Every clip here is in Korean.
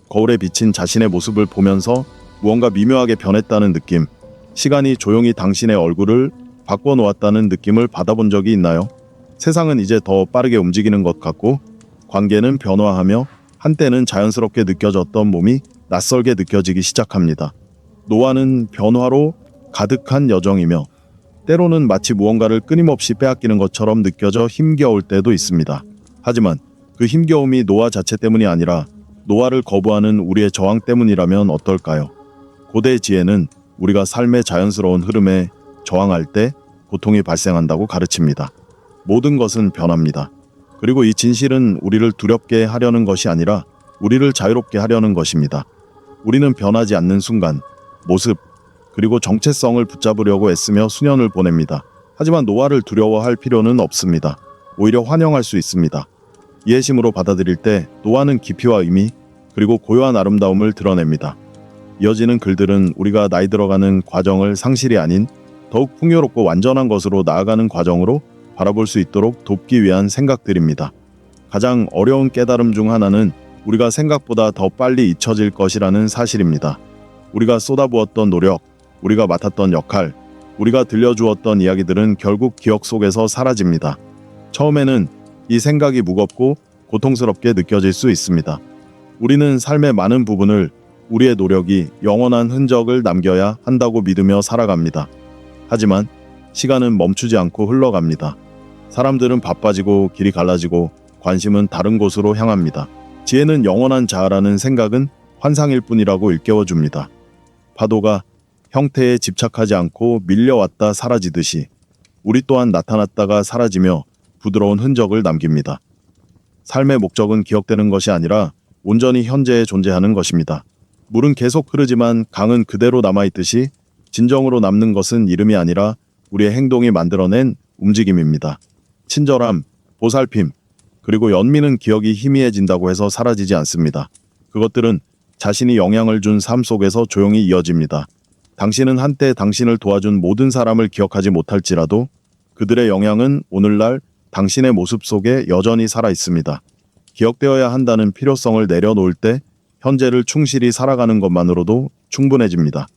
거울에 비친 자신의 모습을 보면서 무언가 미묘하게 변했다는 느낌, 시간이 조용히 당신의 얼굴을 바꿔놓았다는 느낌을 받아본 적이 있나요? 세상은 이제 더 빠르게 움직이는 것 같고 관계는 변화하며 한때는 자연스럽게 느껴졌던 몸이 낯설게 느껴지기 시작합니다. 노화는 변화로 가득한 여정이며 때로는 마치 무언가를 끊임없이 빼앗기는 것처럼 느껴져 힘겨울 때도 있습니다. 하지만 그 힘겨움이 노화 자체 때문이 아니라 노화를 거부하는 우리의 저항 때문이라면 어떨까요? 고대 지혜는 우리가 삶의 자연스러운 흐름에 저항할 때 고통이 발생한다고 가르칩니다. 모든 것은 변합니다. 그리고 이 진실은 우리를 두렵게 하려는 것이 아니라 우리를 자유롭게 하려는 것입니다. 우리는 변하지 않는 순간, 모습, 그리고 정체성을 붙잡으려고 애쓰며 수년을 보냅니다. 하지만 노화를 두려워할 필요는 없습니다. 오히려 환영할 수 있습니다. 이해심으로 받아들일 때 노화는 깊이와 의미, 그리고 고요한 아름다움을 드러냅니다. 이어지는 글들은 우리가 나이 들어가는 과정을 상실이 아닌 더욱 풍요롭고 완전한 것으로 나아가는 과정으로 바라볼 수 있도록 돕기 위한 생각들입니다. 가장 어려운 깨달음 중 하나는 우리가 생각보다 더 빨리 잊혀질 것이라는 사실입니다. 우리가 쏟아부었던 노력, 우리가 맡았던 역할, 우리가 들려주었던 이야기들은 결국 기억 속에서 사라집니다. 처음에는 이 생각이 무겁고 고통스럽게 느껴질 수 있습니다. 우리는 삶의 많은 부분을 우리의 노력이 영원한 흔적을 남겨야 한다고 믿으며 살아갑니다. 하지만 시간은 멈추지 않고 흘러갑니다. 사람들은 바빠지고 길이 갈라지고 관심은 다른 곳으로 향합니다. 지혜는 영원한 자아라는 생각은 환상일 뿐이라고 일깨워줍니다. 파도가 형태에 집착하지 않고 밀려왔다 사라지듯이 우리 또한 나타났다가 사라지며 부드러운 흔적을 남깁니다. 삶의 목적은 기억되는 것이 아니라 온전히 현재에 존재하는 것입니다. 물은 계속 흐르지만 강은 그대로 남아있듯이 진정으로 남는 것은 이름이 아니라 우리의 행동이 만들어낸 움직임입니다. 친절함, 보살핌, 그리고 연민은 기억이 희미해진다고 해서 사라지지 않습니다. 그것들은 자신이 영향을 준 삶 속에서 조용히 이어집니다. 당신은 한때 당신을 도와준 모든 사람을 기억하지 못할지라도 그들의 영향은 오늘날 당신의 모습 속에 여전히 살아 있습니다. 기억되어야 한다는 필요성을 내려놓을 때 현재를 충실히 살아가는 것만으로도 충분해집니다.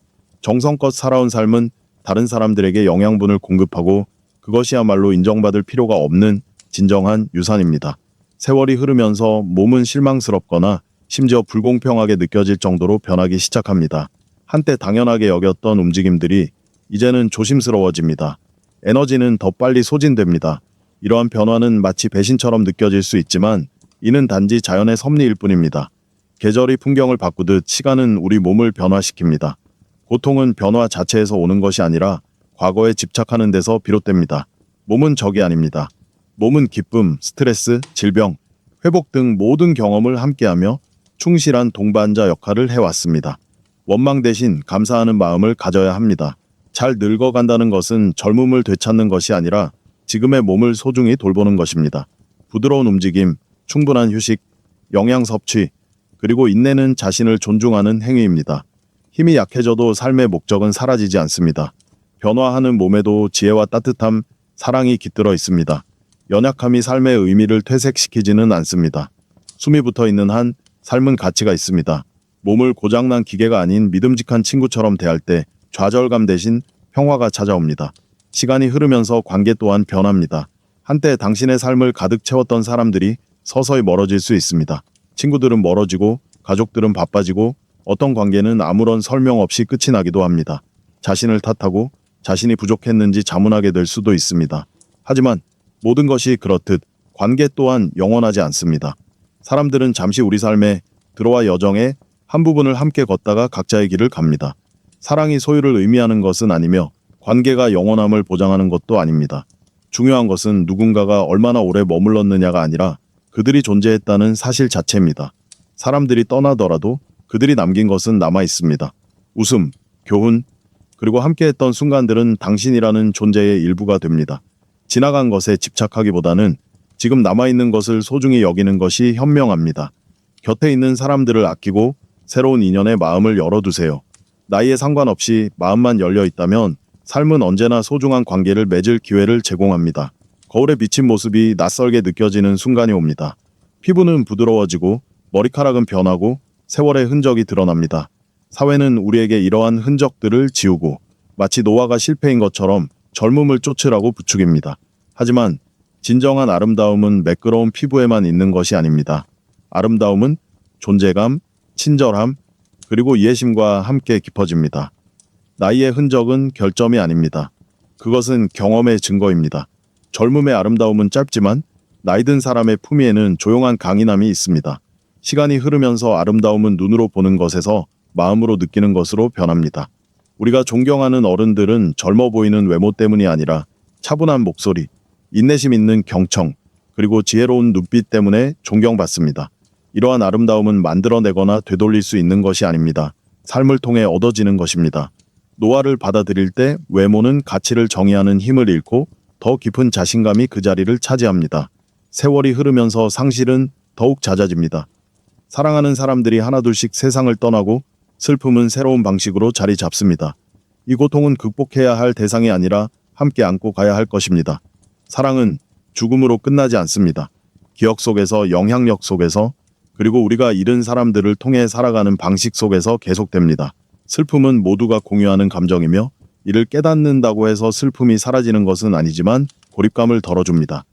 정성껏 살아온 삶은 다른 사람들에게 영양분을 공급하고 그것이야말로 인정받을 필요가 없는 진정한 유산입니다. 세월이 흐르면서 몸은 실망스럽거나 심지어 불공평하게 느껴질 정도로 변하기 시작합니다. 한때 당연하게 여겼던 움직임들이 이제는 조심스러워집니다. 에너지는 더 빨리 소진됩니다. 이러한 변화는 마치 배신처럼 느껴질 수 있지만 이는 단지 자연의 섭리일 뿐입니다. 계절이 풍경을 바꾸듯 시간은 우리 몸을 변화시킵니다. 고통은 변화 자체에서 오는 것이 아니라 과거에 집착하는 데서 비롯됩니다. 몸은 적이 아닙니다. 몸은 기쁨, 스트레스, 질병, 회복 등 모든 경험을 함께하며 충실한 동반자 역할을 해왔습니다. 원망 대신 감사하는 마음을 가져야 합니다. 잘 늙어간다는 것은 젊음을 되찾는 것이 아니라 지금의 몸을 소중히 돌보는 것입니다. 부드러운 움직임, 충분한 휴식, 영양 섭취, 그리고 인내는 자신을 존중하는 행위입니다. 힘이 약해져도 삶의 목적은 사라지지 않습니다. 변화하는 몸에도 지혜와 따뜻함, 사랑이 깃들어 있습니다. 연약함이 삶의 의미를 퇴색시키지는 않습니다. 숨이 붙어 있는 한 삶은 가치가 있습니다. 몸을 고장난 기계가 아닌 믿음직한 친구처럼 대할 때 좌절감 대신 평화가 찾아옵니다. 시간이 흐르면서 관계 또한 변합니다. 한때 당신의 삶을 가득 채웠던 사람들이 서서히 멀어질 수 있습니다. 친구들은 멀어지고 가족들은 바빠지고 어떤 관계는 아무런 설명 없이 끝이 나기도 합니다. 자신을 탓하고 자신이 부족했는지 자문하게 될 수도 있습니다. 하지만 모든 것이 그렇듯 관계 또한 영원하지 않습니다. 사람들은 잠시 우리 삶에 들어와 여정의 한 부분을 함께 걷다가 각자의 길을 갑니다. 사랑이 소유를 의미하는 것은 아니며 관계가 영원함을 보장하는 것도 아닙니다. 중요한 것은 누군가가 얼마나 오래 머물렀느냐가 아니라 그들이 존재했다는 사실 자체입니다. 사람들이 떠나더라도 그들이 남긴 것은 남아 있습니다. 웃음, 교훈, 그리고 함께했던 순간들은 당신이라는 존재의 일부가 됩니다. 지나간 것에 집착하기보다는 지금 남아있는 것을 소중히 여기는 것이 현명합니다. 곁에 있는 사람들을 아끼고 새로운 인연에 마음을 열어두세요. 나이에 상관없이 마음만 열려 있다면 삶은 언제나 소중한 관계를 맺을 기회를 제공합니다. 거울에 비친 모습이 낯설게 느껴지는 순간이 옵니다. 피부는 부드러워지고 머리카락은 변하고 세월의 흔적이 드러납니다. 사회는 우리에게 이러한 흔적들을 지우고 마치 노화가 실패인 것처럼 젊음을 쫓으라고 부추깁니다. 하지만 진정한 아름다움은 매끄러운 피부에만 있는 것이 아닙니다. 아름다움은 존재감, 친절함, 그리고 이해심과 함께 깊어집니다. 나이의 흔적은 결점이 아닙니다. 그것은 경험의 증거입니다. 젊음의 아름다움은 짧지만 나이 든 사람의 품위에는 조용한 강인함이 있습니다. 시간이 흐르면서 아름다움은 눈으로 보는 것에서 마음으로 느끼는 것으로 변합니다. 우리가 존경하는 어른들은 젊어 보이는 외모 때문이 아니라 차분한 목소리, 인내심 있는 경청, 그리고 지혜로운 눈빛 때문에 존경받습니다. 이러한 아름다움은 만들어내거나 되돌릴 수 있는 것이 아닙니다. 삶을 통해 얻어지는 것입니다. 노화를 받아들일 때 외모는 가치를 정의하는 힘을 잃고 더 깊은 자신감이 그 자리를 차지합니다. 세월이 흐르면서 상실은 더욱 잦아집니다. 사랑하는 사람들이 하나둘씩 세상을 떠나고 슬픔은 새로운 방식으로 자리 잡습니다. 이 고통은 극복해야 할 대상이 아니라 함께 안고 가야 할 것입니다. 사랑은 죽음으로 끝나지 않습니다. 기억 속에서, 영향력 속에서, 그리고 우리가 잃은 사람들을 통해 살아가는 방식 속에서 계속됩니다. 슬픔은 모두가 공유하는 감정이며 이를 깨닫는다고 해서 슬픔이 사라지는 것은 아니지만 고립감을 덜어줍니다.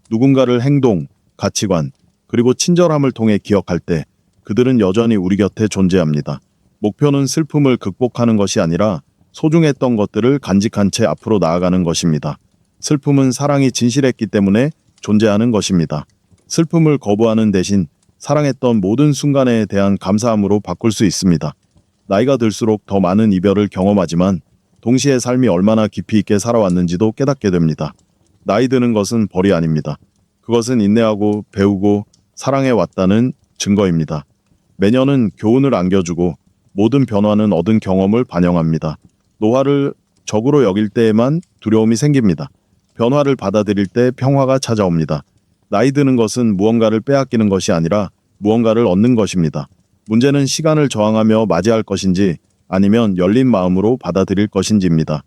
누군가를 행동, 가치관, 그리고 친절함을 통해 기억할 때 그들은 여전히 우리 곁에 존재합니다. 목표는 슬픔을 극복하는 것이 아니라 소중했던 것들을 간직한 채 앞으로 나아가는 것입니다. 슬픔은 사랑이 진실했기 때문에 존재하는 것입니다. 슬픔을 거부하는 대신 사랑했던 모든 순간에 대한 감사함으로 바꿀 수 있습니다. 나이가 들수록 더 많은 이별을 경험하지만 동시에 삶이 얼마나 깊이 있게 살아왔는지도 깨닫게 됩니다. 나이 드는 것은 벌이 아닙니다. 그것은 인내하고 배우고 사랑해왔다는 증거입니다. 매년은 교훈을 안겨주고 모든 변화는 얻은 경험을 반영합니다. 노화를 적으로 여길 때에만 두려움이 생깁니다. 변화를 받아들일 때 평화가 찾아옵니다. 나이 드는 것은 무언가를 빼앗기는 것이 아니라 무언가를 얻는 것입니다. 문제는 시간을 저항하며 맞이할 것인지 아니면 열린 마음으로 받아들일 것인지입니다.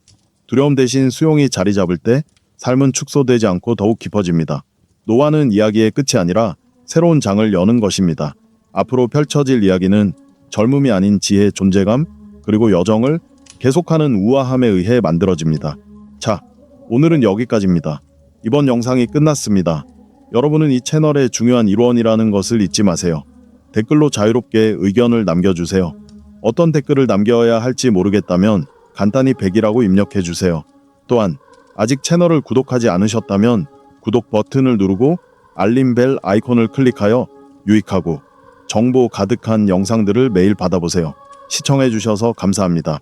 두려움 대신 수용이 자리 잡을 때 삶은 축소되지 않고 더욱 깊어집니다. 노화는 이야기의 끝이 아니라 새로운 장을 여는 것입니다. 앞으로 펼쳐질 이야기는 젊음이 아닌 지혜, 존재감, 그리고 여정을 계속하는 우아함에 의해 만들어집니다. 자, 오늘은 여기까지입니다. 이번 영상이 끝났습니다. 여러분은 이 채널의 중요한 일원이라는 것을 잊지 마세요. 댓글로 자유롭게 의견을 남겨주세요. 어떤 댓글을 남겨야 할지 모르겠다면 간단히 100이라고 입력해주세요. 또한 아직 채널을 구독하지 않으셨다면 구독 버튼을 누르고 알림벨 아이콘을 클릭하여 유익하고 정보 가득한 영상들을 매일 받아보세요. 시청해주셔서 감사합니다.